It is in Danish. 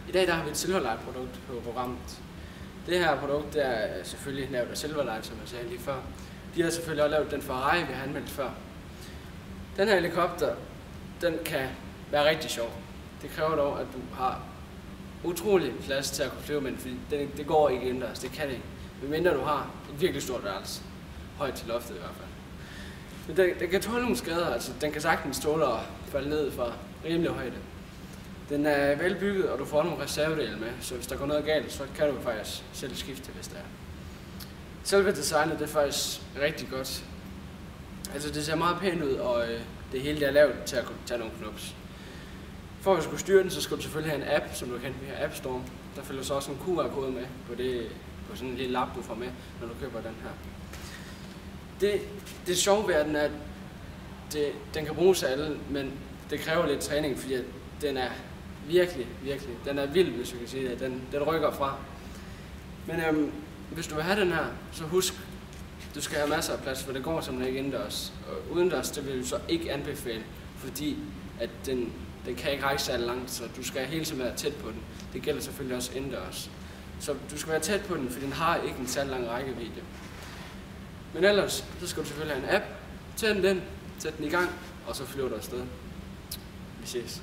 I dag der har vi et Silverlight-produkt på programmet. Det her produkt det er selvfølgelig lavet af Silverlight, som jeg sagde lige før. De har selvfølgelig også lavet den Ferrari, vi har anmeldt før. Den her helikopter, den kan være rigtig sjov. Det kræver dog, at du har utrolig plads til at kunne flyve med den, fordi det går ikke indendørs, det kan det ikke. Medmindre du har et virkelig stort værelse. Højt til loftet i hvert fald. Men den kan tåle nogle skader, altså den kan sagtens tåle at falde ned fra rimelig højde. Den er velbygget, og du får nogle reservedele med, så hvis der går noget galt, så kan du faktisk selv skifte, hvis det er. Selve designet det er faktisk rigtig godt. Altså det ser meget pænt ud, og det hele er lavet til at kunne tage nogle knups. For at skulle styre den, så skal du selvfølgelig have en app, som du kan via App Store. Der følger så også en QR-kode med på sådan en lille lap, du får med, når du køber den her. Det sjove ved den er, at den kan bruges af alle, men det kræver lidt træning, fordi den er virkelig, den er vild, hvis du kan sige det. Den rykker fra. Men hvis du vil have den her, så husk, du skal have masser af plads, for det går simpelthen ikke indendørs. Og udendørs, det vil du så ikke anbefale, fordi at den kan ikke række særlig langt, så du skal hele tiden være tæt på den. Det gælder selvfølgelig også indendørs. Så du skal være tæt på den, for den har ikke en særlig lang rækkevidde. Men ellers, så skal du selvfølgelig have en app, tænd den, sæt den i gang, og så flyver du afsted. Vi ses.